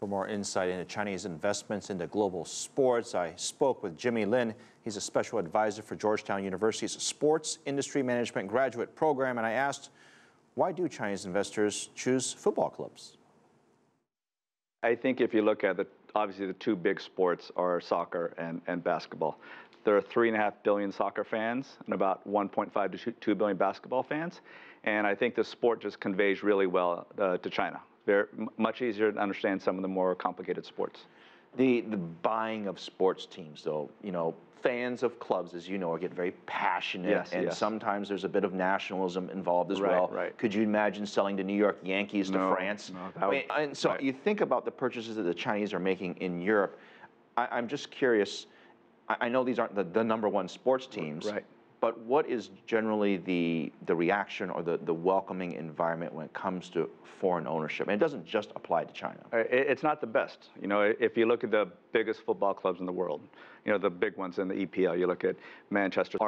For more insight into Chinese investments into global sports, I spoke with Jimmy Lynn. He's a special advisor for Georgetown University's Sports Industry Management graduate program, and I asked, why do Chinese investors choose football clubs? I think if you look at obviously the two big sports are soccer and basketball. There are 3.5 billion soccer fans and about 1.5 to 2 billion basketball fans. And I think the sport just conveys really well to China. Very much easier to understand some of the more complicated sports. The buying of sports teams, though, fans of clubs, as you know, get very passionate, yes. Sometimes there's a bit of nationalism involved as well. Right. Could you imagine selling the New York Yankees to France? No, and so you think about the purchases that the Chinese are making in Europe. I'm just curious. I know these aren't the #1 sports teams. Right. But what is generally the reaction or the welcoming environment when it comes to foreign ownership? And it doesn't just apply to China. It's not the best. If you look at the biggest football clubs in the world, the big ones in the EPL, you look at Manchester,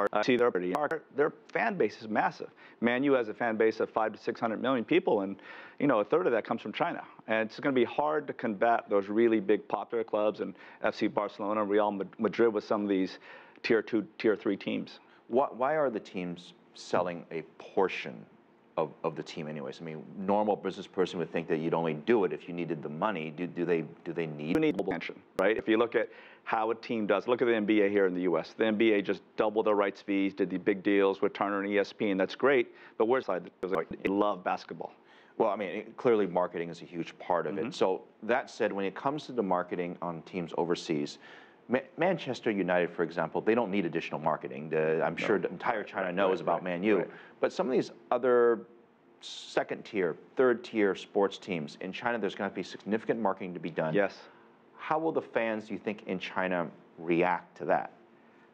their fan base is massive. Man U has a fan base of 500 to 600 million people, and a third of that comes from China. And it's going to be hard to combat those really big popular clubs and FC Barcelona, Real Madrid with some of these tier 2, tier 3 teams. Why are the teams selling a portion of the team anyways? I mean, normal business person would think that you'd only do it if you needed the money. Do they need? You need attention, right? If you look at how a team does, look at the NBA here in the U.S. The NBA just doubled their rights fees, did the big deals with Turner and ESPN. That's great, but where's the side? They love basketball. Well, I mean, clearly marketing is a huge part of it. So that said, when it comes to the marketing on teams overseas, Manchester United, for example, they don't need additional marketing. I'm sure the entire China knows about Man U. Right. But some of these other second-tier, third-tier sports teams, in China, there's going to be significant marketing to be done. Yes. How will the fans, do you think, in China react to that?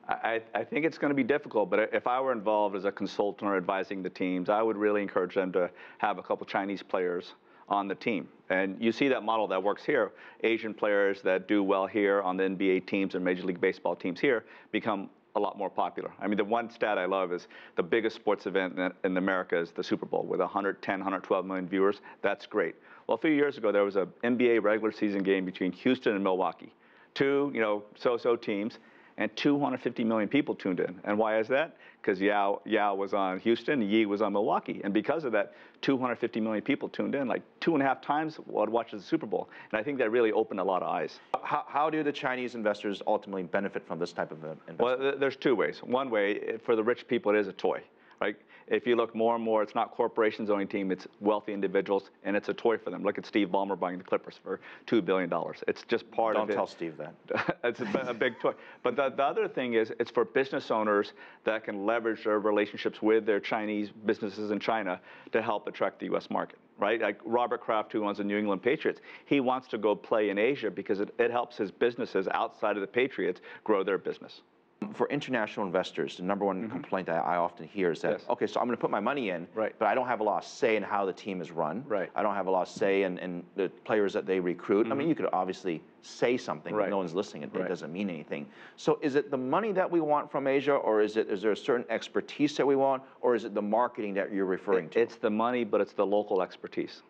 I think it's going to be difficult, but if I were involved as a consultant or advising the teams, I would really encourage them to have a couple Chinese players on the team. And you see that model that works here. Asian players that do well here on the NBA teams and Major League Baseball teams here become a lot more popular. I mean, the one stat I love is the biggest sports event in America is the Super Bowl with 110, 112 million viewers. That's great. Well, a few years ago, there was an NBA regular season game between Houston and Milwaukee. Two, so-so teams, and 250 million people tuned in. And why is that? Because Yao was on Houston, Yi was on Milwaukee. And because of that, 250 million people tuned in, like 2.5 times what watches the Super Bowl. And I think that really opened a lot of eyes. How do the Chinese investors ultimately benefit from this type of investment? Well, there's two ways. One way, for the rich people, it is a toy. Right? If you look more and more, it's not corporations owning team, it's wealthy individuals, and it's a toy for them. Look at Steve Ballmer buying the Clippers for $2 billion. It's just part of it. Don't tell Steve that. It's a big toy. But the other thing is, it's for business owners that can leverage their relationships with their Chinese businesses in China to help attract the U.S. market. Right? Like Robert Kraft, who owns the New England Patriots, he wants to go play in Asia because it helps his businesses outside of the Patriots grow their business. For international investors, the #1 complaint I often hear is that, okay, so I'm going to put my money in, but I don't have a lot of say in how the team is run. Right. I don't have a lot of say in the players that they recruit. I mean, you could obviously say something, but no one's listening. It doesn't mean anything. So is it the money that we want from Asia, or is there a certain expertise that we want, or is it the marketing that you're referring to? It's the money, but it's the local expertise.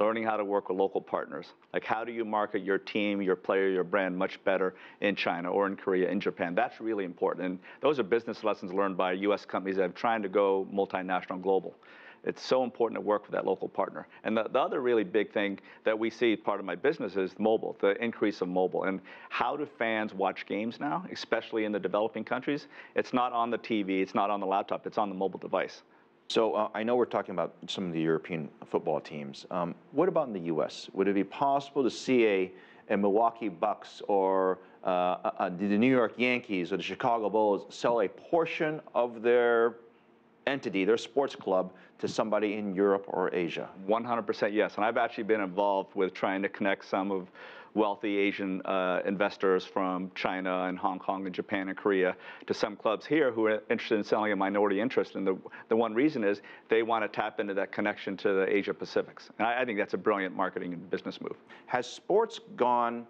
Learning how to work with local partners. Like, how do you market your team, your player, your brand much better in China or in Korea, in Japan? That's really important. And those are business lessons learned by U.S. companies that are trying to go multinational global. It's so important to work with that local partner. And the other really big thing that we see, part of my business, is mobile, the increase of mobile. And how do fans watch games now, especially in the developing countries? It's not on the TV, it's not on the laptop, it's on the mobile device. So I know we're talking about some of the European football teams. What about in the U.S.? Would it be possible to see a Milwaukee Bucks or the New York Yankees or the Chicago Bulls sell a portion of their entity, their sports club, to somebody in Europe or Asia? 100% yes. And I've actually been involved with trying to connect some of wealthy Asian investors from China and Hong Kong and Japan and Korea to some clubs here who are interested in selling a minority interest. And the one reason is they want to tap into that connection to the Asia Pacifics. And I think that's a brilliant marketing and business move. Has sports gone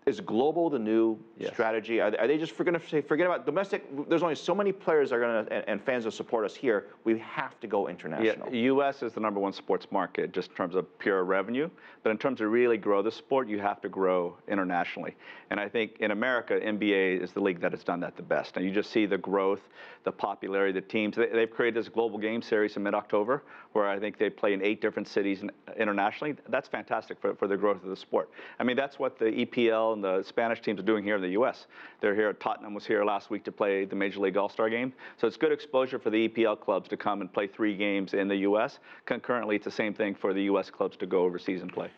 Is global the new strategy? Are they just going to say, forget about domestic? There's only so many players that are going to and fans that support us here. We have to go international. Yeah, U.S. is the #1 sports market just in terms of pure revenue. But in terms of really grow the sport, you have to grow internationally. And I think in America, NBA is the league that has done that the best. And you just see the growth, the popularity of the teams. They've created this global game series in mid-October where I think they play in 8 different cities internationally. That's fantastic for the growth of the sport. I mean, that's what the EPL and the Spanish teams are doing here in the U.S. They're here. Tottenham was here last week to play the Major League All-Star game. So it's good exposure for the EPL clubs to come and play 3 games in the U.S. Concurrently, it's the same thing for the U.S. clubs to go overseas and play.